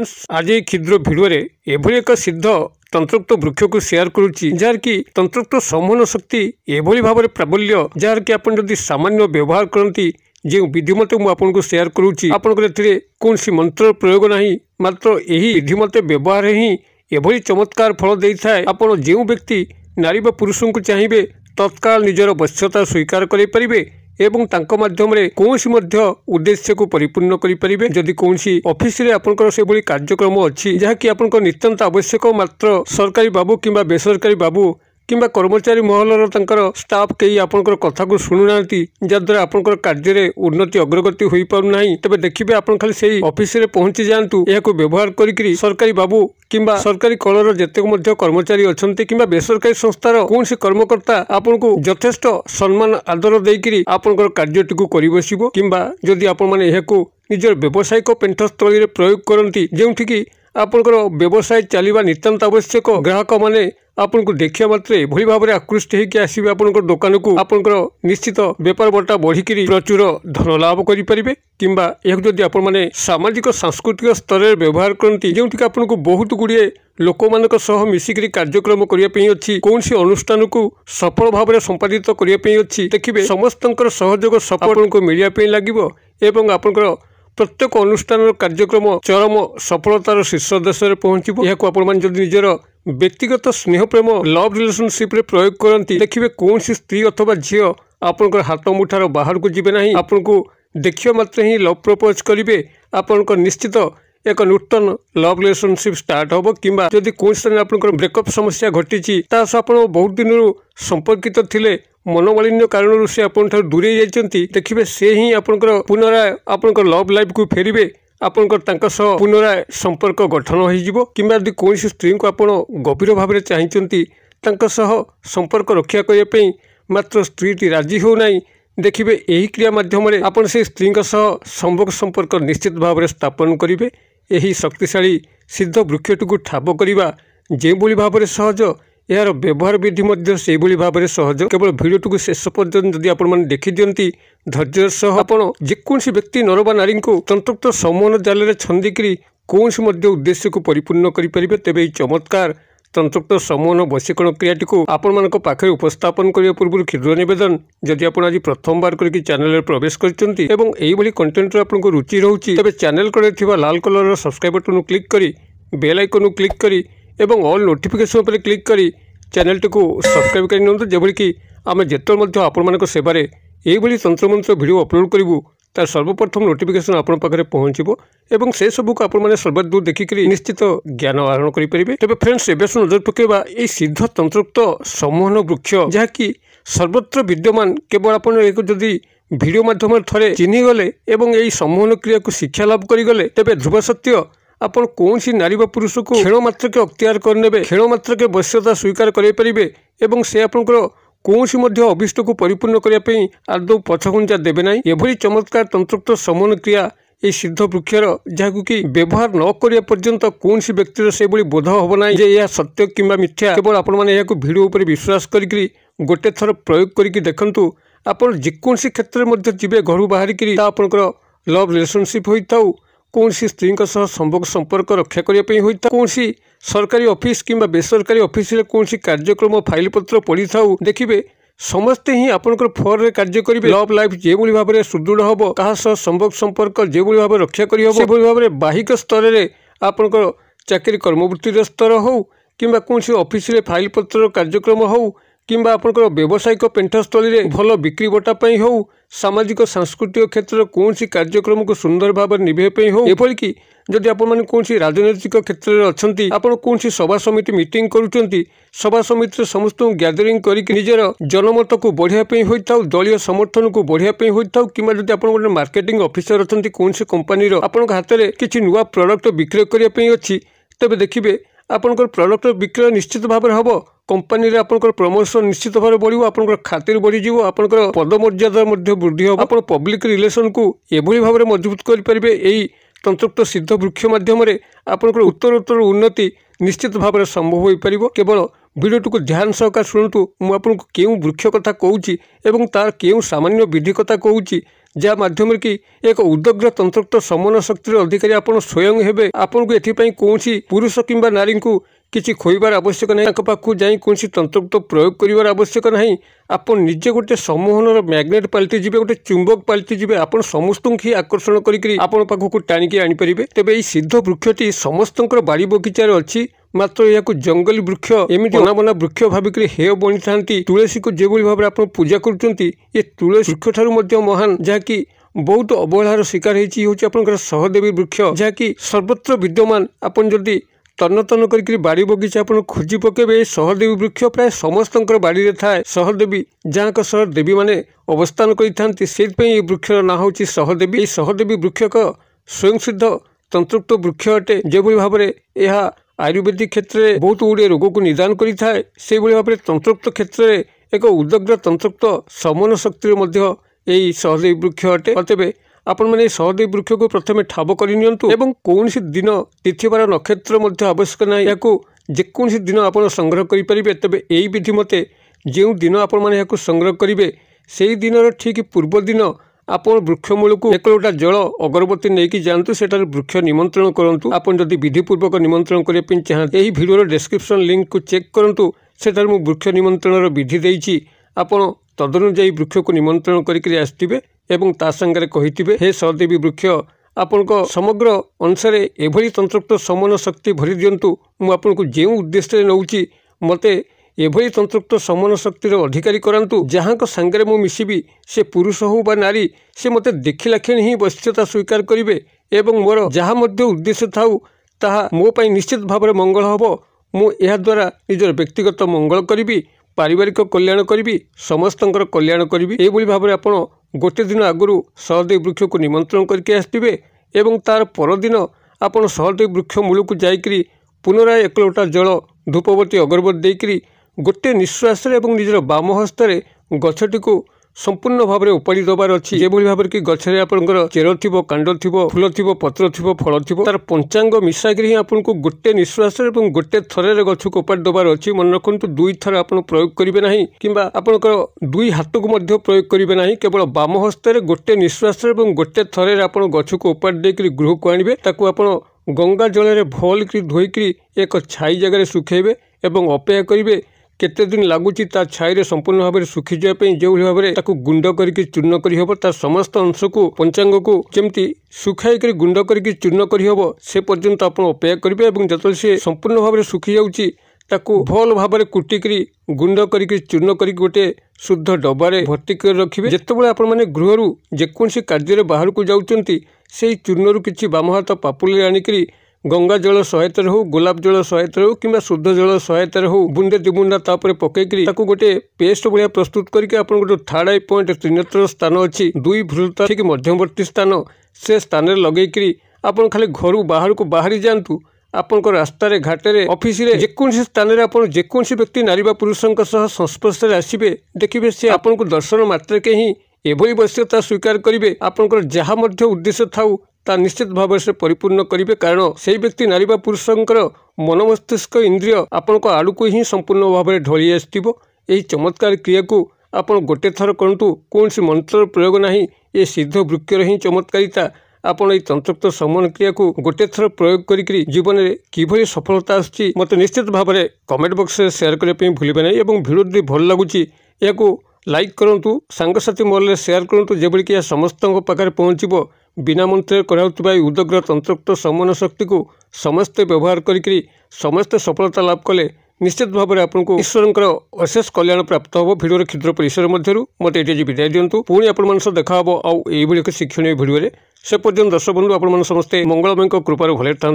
Friends आज ये क्षुद्र भिडियो एभली एक सिद्ध तंत्रोक्त वृक्ष को शेयर करुच्ची जार कि तंत्रोक्त समूहन शक्ति एभली भाव प्राबल्य जार कि आपन जदि सामान्य व्यवहार करती जो विधिमत मुझे शेयर करुच्ची आपंकर कौन मंत्र प्रयोग नहीं मात्र यही विधिमत व्यवहार ही एभली चमत्कार फल दे थाए। आपड़ जो व्यक्ति नारी व पुरुष को चाहिए तत्काल निजर वश्यता स्वीकार करें एवं तांको माध्यम रे कौनसी मध्य उद्देश्य को परिपूर्ण करें। जदि कौनसी ऑफिस रे आपनकर से भली कार्यक्रम अच्छी जहाँकि आपनकर नितांत आवश्यक मात्र सरकारी बाबू किंबा बेसरकारी बाबू किंबा कर्मचारी महलर तांकर स्टाफ कई आपनकर कथा को शुणुना जद्वारा आपनकर कार्य रे उन्नति अग्रगति हो पारुना तेबे देखिए आप खाली से ऑफिस रे पहुंची जातु यह व्यवहार करी सरकारी बाबू किंबा सरकारी कलर जेते मध्य कर्मचारी अच्छे किंबा बेसरकारी संस्थार कौन कर्मकर्ता आपन को यथेष्ट सम्मान आदर देकरी आपनकर कार्यटी को करि बसिबो किंबा जदि आपण माने यहकु निजर व्यावसायिक पेंठस्थली रे प्रयोग करती जोठिकी आपनकर व्यवसाय चलवा नितांत आवश्यक ग्राहक माने आपन को देखिया मात्र एभली भाव में आकृष्ट होकर आसवे आपनकर दुकान को आपनकर निश्चित बेपार बटा बढ़िकी प्रचुर धन लाभ करें किंबा यह जदि आपण माने सामाजिक सांस्कृतिक स्तर में व्यवहार करती जो आपन को बहुत गुड़िए लोक मान मिसिक कार्यक्रम करने अच्छी कौन सी अनुष्ठान को सफल भाव में संपादित करने अच्छी देखिए समस्त सहयोग सफल को मिलने लगे एवं आपनकर प्रत्येक अनुष्ठान कार्यक्रम चरम सफलतार शीर्ष देश में पहुंचब। यह निजर व्यक्तिगत स्नेह प्रेम लव रिलेशनशिप रे प्रयोग करती देखिए कौन सी स्त्री अथवा झील आपनकर हाथ मुठार बाहर को जीवे ना आपन को देखिए मात्र ही लव प्रपोज करेंगे आपनकर निश्चित एक नूतन लव रिलेशनशिप स्टार्ट हम किंबा जदि कौन स्थान आपनकर ब्रेकअप समस्या घटी आप बहुत दिन संपर्कित थिले मनोमालिन्य कारण से आपन दूरे जाइछंती देखिए से ही आपनकर पुनराय आपनकर लव लाइफ को फेरिबे आपनकर पुनराय संपर्क गठन हो किंबा यदि कौन स्त्री को आप गभीर भाव में चाहती संपर्क रक्षा करने मात्र स्त्री राजी होना देखिए यही क्रिया माध्यम आपन से स्त्री संभोग संपर्क निश्चित भाव में स्थापन करेंगे। यही शक्तिशाली सिद्ध वृक्षटी को ठाब करने जो भाव में सहज यार व्यवहार विधि से भाव में सहज केवल भिडियोटी को शेष पर्यंत जदि आपण देखी दियंती धैर्य सह आपण जेकोसी व्यक्ति नर बा नारी को तंत्रोक्त सम्मोहन जाल में छंदिकी कौन उद्देश्य को परिपूर्ण करें तेरे चमत्कार तंत्रोक्त सम्मोहन वशीकरण क्रियाटी को आपण मान पाखे उपस्थापन करने पूर्व क्षुद्र निवेदन जदि आप आज प्रथम बार करके चैनल में प्रवेश करते कंटेंट आपको रुचि रोचे तेज चैनल कड़े लाल कलर सब्सक्राइब बटन क्लिक कर बेल आइकन क्लिक कर एवं ऑल नोटिफिकेशन पर क्लिक करी चैनल को सब्सक्राइब कर नियंतु जेभली कि आम जिते आपण सेवारे यही तंत्रमंत्र वीडियो अपलोड करूँ तार सर्वप्रथम नोटिफिकेशन आपण पाखे पहुँचब एवं से सबू को आपण सर्वदूर देखिक निश्चित ज्ञान आहरण करेंगे। तेज फ्रेंड्स एवं नजर पकेबा ये सिद्ध तंत्रोक्त सम्मोहन वृक्ष जहाँकि सर्वत्र विद्यमान केवल आप जदि वीडियो माध्यम थे चिन्हीगले एवं यही सम्मोहन क्रिया को शिक्षा लाभ करगले तेज ध्रुव सत्य आपण कौन सी नारी व पुरुष को क्षण मात्र के अख्तियार करने क्षण मात्र के वश्यता स्वीकार करें एवं से आपंकर कौन सी अभिष्ट को परिपूर्ण करने आदौ पछघुंचा देवे ना एभली चमत्कार तंत्रोक्त सम्मोहन क्रिया ये सिद्ध वृक्षर जहाँ कि व्यवहार न करिया पर्यंत कौन सी व्यक्तिर से बोध हम ना यह सत्य किंबा मिथ्या केवल आपण मैंने वीडियो उपर विश्वास करी गोटे थर प्रयोग करके देखंतु आपण जेकोसी क्षेत्र में जीवे घर बाहरिकी आपंकर लव रिलेशनशिप होता कौन सी स्त्री संभोग संपर्क रक्षा करने होता कौन सी सरकारी ऑफिस किंबा बेसरकारी ऑफिस रे कौन सी कार्यक्रम फाइल पत्र पढ़ी था देखिए समस्ते ही आपंकर फर रे कार्य करेंगे लव लाइफ जो भाव में सुदृढ़ हम क्या संभोग संपर्क जो भाव रक्षा कर भाव में बाहिक स्तर में आपंकर चाकरी कर्मवृत्तिर स्तर हो किंबा कौन सी ऑफिस रे फाइल पत्र कार्यक्रम हो किंबा आपंकर व्यावसायिक पेंठस्थली रे भल बिक्री बटापी हो सामाजिक सांस्कृतिक क्षेत्र कौन सी कार्यक्रम को सुंदर भाव में निभे हो एपरिकी जदि आपण कौन राजनैतिक क्षेत्र में अच्छा आपड़ कौन सभा समिति मीटिंग करुँच सभा समिति समस्त गैदरिंग करके निजर जनमत को बढ़ापी होता दलीय समर्थन को बढ़ापी होता कि जब आप मार्केटिंग ऑफिसर अच्छा कौन सी कंपनी आपण हाथ में किसी नुआ प्रोडक्ट विक्रय करने अच्छी तेज देखिए आपंकर प्रोडक्ट विक्रय निश्चित भाव में हम कंपनी आपंकर प्रमोशन निश्चित भाव बढ़ो आपंकर खातिर बढ़ीज आपंकर पदमर्यादा वृद्धि हो आप पब्लिक रिलेशन को एभली भाव में मजबूत करेंगे यही तंत्रोक्त सिद्ध वृक्ष माध्यम आपंकर उत्तरोत्तर उन्नति निश्चित भाव में संभव हो पार केवल वीडियोटी को ध्यान सहकार शुणु मुझे क्यों वृक्ष कथा कहूँ तार क्यों सामान्य विधि कथा कहूँ जहाँ माध्यम कि एक उदग्र तंत्रोक्त समन शक्तिर अधिकारी आप स्वयं हेबे। आपको एथिपाई कौन पुरुष किंबा नारी को किसी खोइबार आवश्यक नहीं, पाखु जाई कौन तंत्रोक्त प्रयोग करिवार आवश्यक नहीं। आप निजे गोटे सम्मोहनर मैग्नेट पलटि जिबे, गोटे चुंबक पलटि जिबे। आप समस्त ही आकर्षण करी आपण पाखक टाणिकी आनीपारे। तेबे ये सिद्ध वृक्षटी समस्त बाड़ी बगीचार अच्छी, मात्र यह जंगली वृक्ष एमती अनाबना वृक्ष भाविक हेय बनी था। तुलसी को जो भाव में आप पूजा करुँच, ये तुलसी वृक्ष ठारू महान, जहाँकि बहुत अवहेलार शिकार होकर सहदेवी वृक्ष, जहाँकि सर्वत्र विद्यमान। आप जदि तन्न तन्न कर बाड़ी बगीचा आप खोजी पकेबे, सहदेवी वृक्ष प्राय समस्त बाड़ी में थाए। सहदेवी जहाँ सह देवी माने अवस्थान करते, से वृक्षर ना हूँ सहदेवी। सहदेवी वृक्ष एक स्वयं सिद्ध तंत्रोक्त वृक्ष अटे, जो भाव में यह आयुर्वेदिक क्षेत्र में बहुत गुड़े रोग को निदान करें। से भाव में तंत्रोक्त क्षेत्र में एक उदग्र तंत्रोक्त समन शक्ति यही सहदेवी वृक्ष अटे। अतएव आपण मैंने सहदेवी वृक्ष को प्रथम ठाब करनी कौन दिन तिथिवार नक्षत्र आवश्यक ना, या जेकोसी दिन आप संग्रह करेंगे। तेज यही विधि मते जो दिन आप संग्रह करेंगे से दिन ठीक पूर्व दिन आप वृक्ष मूल को एक लोटा जल अगरबत्ती नहीं जातु, से वृक्ष निमंत्रण करूँ। आप जदि विधिपूर्वक निमंत्रण करने चाहते यही भिडियो डिस्क्रिप्शन लिंक को चेक करूँ, से वृक्ष निमंत्रण विधि देती। आप तदनुजाई वृक्ष को निमंत्रण करके आसवे एवं ता संगे कही, हे सहदेवी वृक्ष आपण समग्र अनुसार एभली तंत्रोक्त समन शक्ति भरी दिंतु। मुझे जो उद्देश्य नौची मते एभली तंत्रोक्त समन शक्तिर अधिकारी करातु, जहाँ सांगे मु मिसबी, से पुरुष हो बा नारी, से मते देखिला क्षण ही वश्यता स्वीकार करेंगे एवं मोर जहाँ उद्देश्य थाऊ ताहा मो पाई निश्चित भाव में मंगल हम। मुझे द्वारा निजर व्यक्तिगत मंगल करी, पारिवारिक कल्याण करी, समस्त कल्याण करी। ये भाव में आप गोटे दिन आगु सहदेवी वृक्ष को निमंत्रण करके आसवे एवं तार परदिन आप सहदेवी वृक्ष मूल को जाकरी पुनराय एक लोटा जल धूपबत्ती अगरबत्ती देकरी गोटे निश्वास निजर बाम हस्त गछटी को संपूर्ण भाव में उपाड़ी दबार अच्छी। जो भाव कि गचरे आपंकर चेर थी, कांड थी, फूल थी, पत्र थी, फल थी, तार पंचांग मिसाक ही आपको गोटे निश्वास गोटे थर गछ को उपाड़ी दबार अच्छी। मन रखु दुई थर आप प्रयोग करेंगे ना कि आपंकर दुई हाथ को प्रयोग करेंगे ना, केवल बाम हस्त गोटे निश्वास गोटे थर आप गछ को उपाड़ी देकर गृह को आणवे। ताकू आप गंगा जल भल कि धोईकी एक छाई जगह सुखेबे एवं अपेक्षा करेंगे केते दिन लगुच छाई संपूर्ण भाव में सुखी जावाई। जो भाव में गुंड करके चूर्ण करहब, तार समस्त अंश को पंचांग को जमती सुखाई कर गुंड करके चूर्ण करहब, से पर्यंत आप अपेक्षा करेंगे। जो सी संपूर्ण भाव में सुखी जाऊँगी ताकू भल भाव में कुटिकी गुंड करके चूर्ण कर गोटे शुद्ध डबारे भर्ती कर रखिए। जितेबाला आप गृह जेकोसी कार्य बाहर को जाऊँच, से चूर्ण किसी बाम हाथ पापुल आनिकी गंगा जल सहायता हो, गोलाप जल सहायता हो, कि शुद्ध जल सहायता हो, बुंदे दुबुंदा तापर पकईकरी गोटे पेस्ट भाया प्रस्तुत करके आप गोटे थर्ड आई पॉइंट त्रिनेत्र स्थान अच्छी दुई भ्रुता ठीक मध्यवर्ती स्थान, से स्थान लगेकरी आप खाली घर बाहर को बाहरी जातु। आपण रास्ता घाटे ऑफिस जेकोसी स्थान में आप जेकोसी व्यक्ति नारी बा पुरुषों संस्पर्श आसवे, देखिए सी आपन को दर्शन मात्र के ही एभली वश्यता स्वीकार करेंगे। आपंकर जहाँ उद्देश्य थाऊ ता निश्चित भाव से परिपूर्ण करेंगे, कारण से व्यक्ति नारी बा पुरुषों मन मस्तिष्क इंद्रिय आपण आड़ को ही संपूर्ण भाव में ढली आसो। यही चमत्कार क्रिया को आप गोटे थर करूँ, कौन सी मंत्र प्रयोग ना, ये सिद्ध वृक्षर ही चमत्कारिता। आपड़ तंत्रोक्त समन क्रिया को गोटे थर प्रयोग करी जीवन में किभली सफलता आसुची मत निश्चित भाव में कमेंट बॉक्स में शेयर करने भूलें ना। भिडियो यदि भल लगुच या लाइक करूँ, सांगसाथी महल शेयर करूँ, जेबड़ी कि समस्त पाखे पहुँचब। बिना मंत्र कराउतबा उदग्र तंत्रोक्त समन शक्ति को समस्ते व्यवहार करी समस्ते सफलता लाभ कले निश्चित भाव में आपको ईश्वर अशेष कल्याण प्राप्त हो। भिडियो क्षुद्र परिसर मध्य मत ये विदाय दिंतु, पुणी आपण देखा हम आई शिक्षणीय भिडियो। से पर्यंत दर्शक बंधु आपण समस्ते मंगलमय कृपार भले था।